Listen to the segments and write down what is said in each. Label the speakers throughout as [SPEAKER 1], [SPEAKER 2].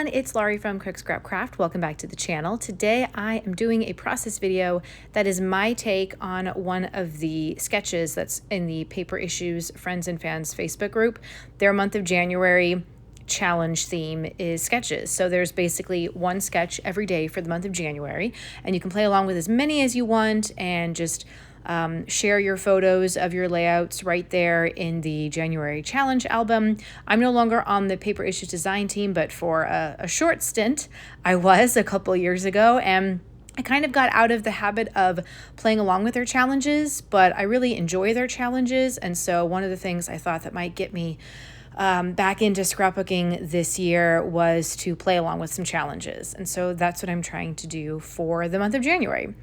[SPEAKER 1] everyone, it's Laurie from Quick Scrap Craft. Welcome back to the channel. Today I am doing a process video that is my take on one of the sketches that's in the Paper Issues Friends and Fans Facebook group. Their month of January challenge theme is sketches. So there's basically one sketch every day for the month of January, and you can play along with as many as you want and just share your photos of your layouts right there in the January challenge album. I'm no longer on the Paper Issues design team, but for a short stint, I was a couple years ago, and I kind of got out of the habit of playing along with their challenges, but I really enjoy their challenges. And so one of the things I thought that might get me back into scrapbooking this year was to play along with some challenges. And so that's what I'm trying to do for the month of January.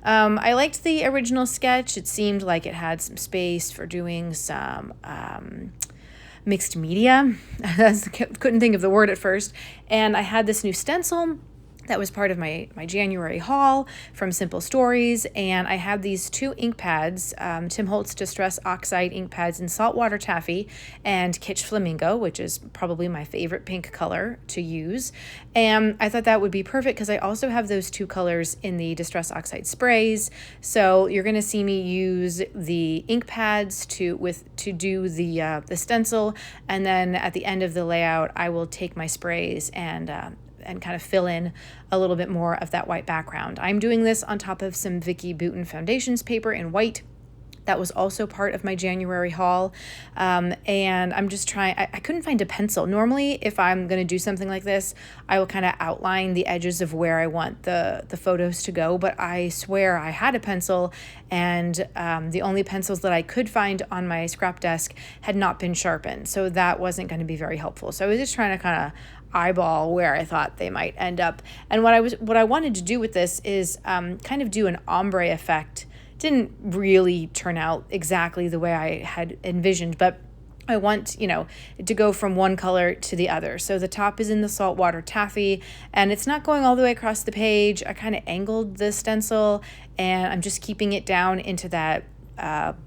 [SPEAKER 1] I liked the original sketch. It seemed like it had some space for doing some mixed media. Couldn't think of the word at first. And I had this new stencil that was part of my January haul from Simple Stories, and I had these two ink pads, Tim Holtz Distress Oxide ink pads in Saltwater Taffy and Kitsch Flamingo, which is probably my favorite pink color to use. And I thought that would be perfect because I also have those two colors in the Distress Oxide sprays. So you're going to see me use the ink pads to do the stencil, and then at the end of the layout, I will take my sprays and kind of fill in a little bit more of that white background. I'm doing this on top of some Vicki Boutin Foundations paper in white. That was also part of my January haul. And I'm just trying, I couldn't find a pencil. Normally, if I'm going to do something like this, I will kind of outline the edges of where I want the photos to go. But I swear I had a pencil, and the only pencils that I could find on my scrap desk had not been sharpened. So that wasn't going to be very helpful. So I was just trying to kind of eyeball where I thought they might end up. And what I wanted to do with this is kind of do an ombre effect. Didn't really turn out exactly the way I had envisioned, but I want, to go from one color to the other. So the top is in the Saltwater Taffy, and it's not going all the way across the page. I kind of angled the stencil, and I'm just keeping it down into that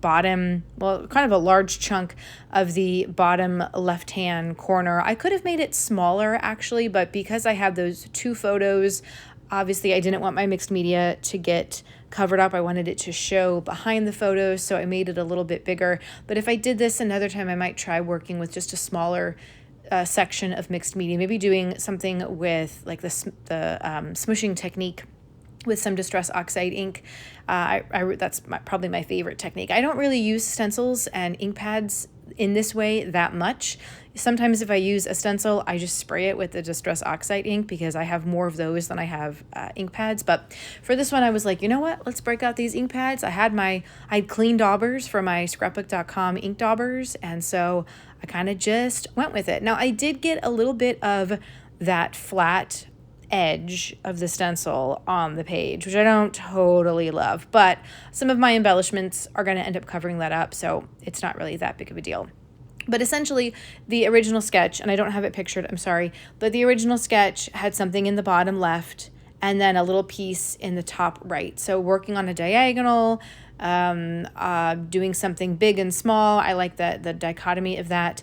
[SPEAKER 1] bottom, well, kind of a large chunk of the bottom left-hand corner. I could have made it smaller, actually, but because I have those two photos, obviously I didn't want my mixed media to get covered up. I wanted it to show behind the photos, so I made it a little bit bigger. But if I did this another time, I might try working with just a smaller section of mixed media, maybe doing something with like the smushing technique with some Distress Oxide ink. That's probably my favorite technique. I don't really use stencils and ink pads in this way that much. Sometimes if I use a stencil, I just spray it with the Distress Oxide ink because I have more of those than I have ink pads. But for this one, I was like, you know what? Let's break out these ink pads. I had clean daubers for my scrapbook.com ink daubers, and so I kind of just went with it. Now, I did get a little bit of that flat edge of the stencil on the page, which I don't totally love, but some of my embellishments are going to end up covering that up, so it's not really that big of a deal. But essentially, the original sketch, and I don't have it pictured, I'm sorry, but the original sketch had something in the bottom left and then a little piece in the top right. So working on a diagonal, doing something big and small. I like the dichotomy of that.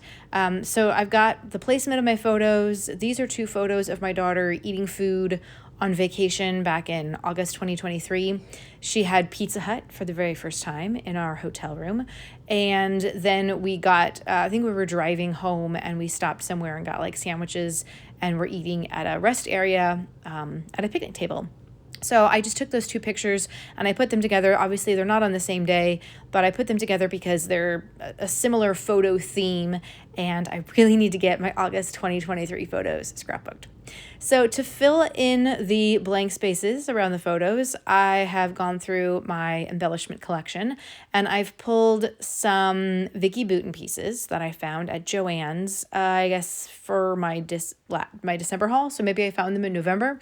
[SPEAKER 1] So I've got the placement of my photos. These are two photos of my daughter eating food on vacation back in August 2023. She had Pizza Hut for the very first time in our hotel room. And then we got, I think we were driving home and we stopped somewhere and got like sandwiches and we're eating at a rest area at a picnic table. So I just took those two pictures and I put them together. Obviously, they're not on the same day, but I put them together because they're a similar photo theme, and I really need to get my August 2023 photos scrapbooked. So to fill in the blank spaces around the photos, I have gone through my embellishment collection, and I've pulled some Vicki Boutin pieces that I found at Joann's, I guess, for my December haul. So maybe I found them in November.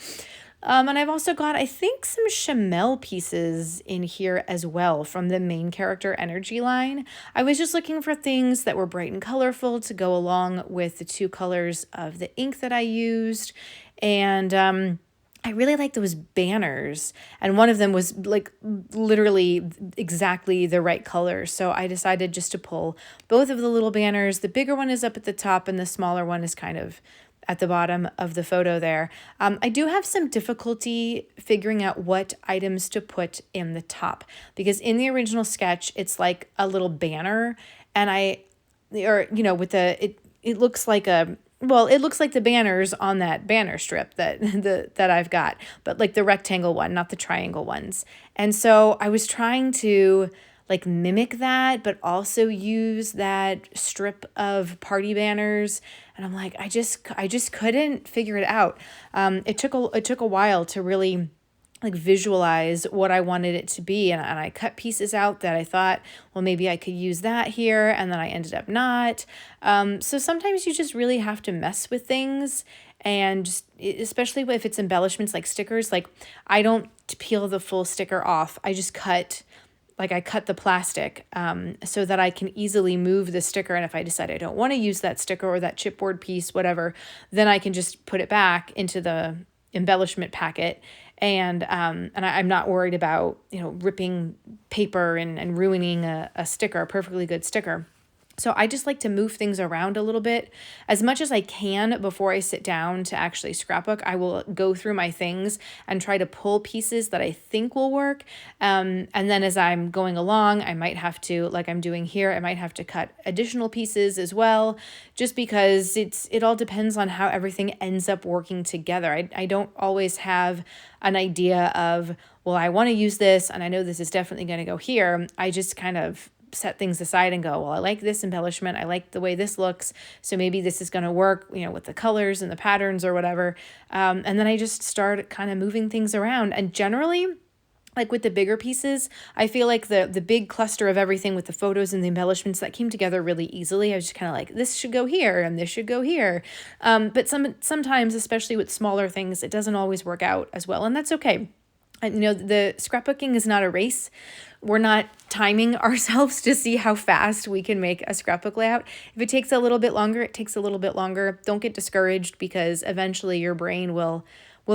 [SPEAKER 1] And I've also got, I think, some Chamel pieces in here as well from the main character energy line. I was just looking for things that were bright and colorful to go along with the two colors of the ink that I used. And I really like those banners. And one of them was like literally exactly the right color. So I decided just to pull both of the little banners. The bigger one is up at the top and the smaller one is kind of at the bottom of the photo there. I do have some difficulty figuring out what items to put in the top, because in the original sketch, it's like a little banner, and it looks like it looks like the banners on that banner strip that I've got, but like the rectangle one, not the triangle ones. And so I was trying to like mimic that, but also use that strip of party banners. And I'm like, I just couldn't figure it out. It took a while to really like visualize what I wanted it to be. And I cut pieces out that I thought, well, maybe I could use that here. And then I ended up not. So sometimes you just really have to mess with things. And just, especially if it's embellishments like stickers, like I don't peel the full sticker off. I just cut the plastic so that I can easily move the sticker. And if I decide I don't want to use that sticker or that chipboard piece, whatever, then I can just put it back into the embellishment packet. And I'm not worried about, ripping paper and ruining a sticker, a perfectly good sticker. So I just like to move things around a little bit as much as I can before I sit down to actually scrapbook. I will go through my things and try to pull pieces that I think will work. And then as I'm going along, I might have to, like I'm doing here, I might have to cut additional pieces as well, just because it all depends on how everything ends up working together. I don't always have an idea of, well, I want to use this and I know this is definitely going to go here. I just kind of set things aside and go, well, I like this embellishment. I like the way this looks. So maybe this is going to work, with the colors and the patterns or whatever. And then I just start kind of moving things around. And generally, like with the bigger pieces, I feel like the big cluster of everything with the photos and the embellishments, that came together really easily. I was just kind of like, this should go here and this should go here. But sometimes, especially with smaller things, it doesn't always work out as well. And that's okay. The scrapbooking is not a race. We're not timing ourselves to see how fast we can make a scrapbook layout. If it takes a little bit longer, it takes a little bit longer. Don't get discouraged, because eventually your brain will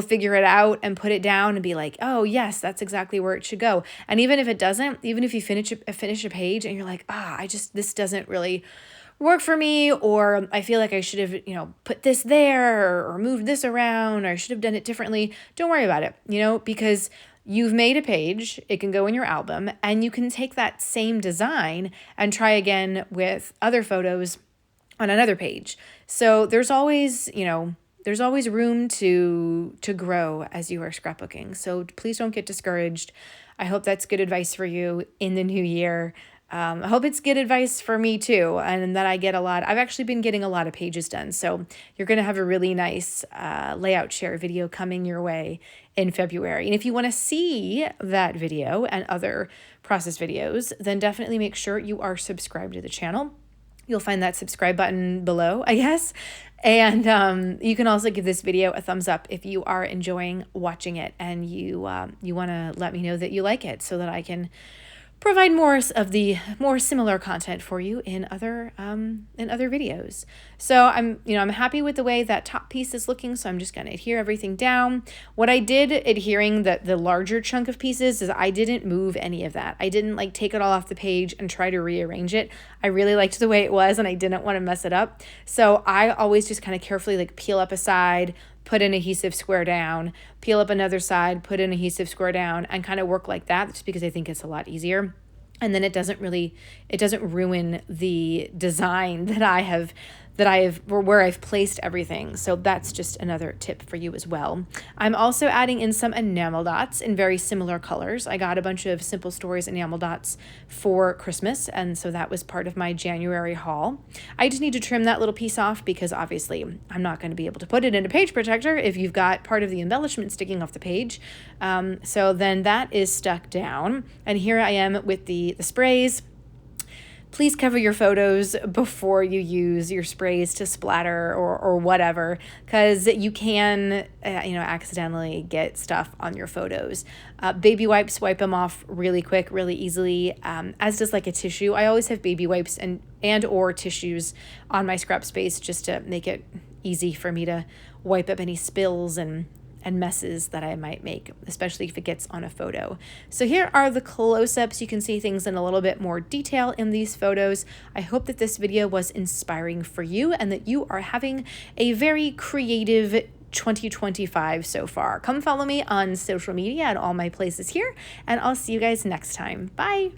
[SPEAKER 1] figure it out and put it down and be like, oh yes, that's exactly where it should go. And even if it doesn't, even if you finish a page and you're like, this doesn't really work for me, or I feel like I should have, put this there or moved this around, or I should have done it differently. Don't worry about it, because you've made a page, it can go in your album, and you can take that same design and try again with other photos on another page. So there's always room to grow as you are scrapbooking. So please don't get discouraged. I hope that's good advice for you in the new year. I hope it's good advice for me too, and that I've actually been getting a lot of pages done. So you're going to have a really nice layout share video coming your way in February. And if you want to see that video and other process videos, then definitely make sure you are subscribed to the channel. You'll find that subscribe button below, I guess. And you can also give this video a thumbs up if you are enjoying watching it and you want to let me know that you like it, so that I can provide more of the more similar content for you in other videos. So I'm happy with the way that top piece is looking, so I'm just going to adhere everything down. What I did adhering the larger chunk of pieces is I didn't move any of that. I didn't take it all off the page and try to rearrange it. I really liked the way it was and I didn't want to mess it up. So I always just kind of carefully peel up a side, put an adhesive square down, peel up another side, put an adhesive square down, and kind of work like that, just because I think it's a lot easier. And then it doesn't ruin the design that I have, where I've placed everything. So that's just another tip for you as well. I'm also adding in some enamel dots in very similar colors. I got a bunch of Simple Stories enamel dots for Christmas, and so that was part of my January haul. I just need to trim that little piece off, because obviously I'm not going to be able to put it in a page protector if you've got part of the embellishment sticking off the page. So then that is stuck down, and here I am with the sprays. Please cover your photos before you use your sprays to splatter or whatever, because you can, accidentally get stuff on your photos. Baby wipes, wipe them off really quick, really easily, as does a tissue. I always have baby wipes and or tissues on my scrap space, just to make it easy for me to wipe up any spills and and messes that I might make, especially if it gets on a photo. So here are the close-ups. You can see things in a little bit more detail in these photos. I hope that this video was inspiring for you and that you are having a very creative 2025 so far. Come follow me on social media at all my places here, and I'll see you guys next time. Bye.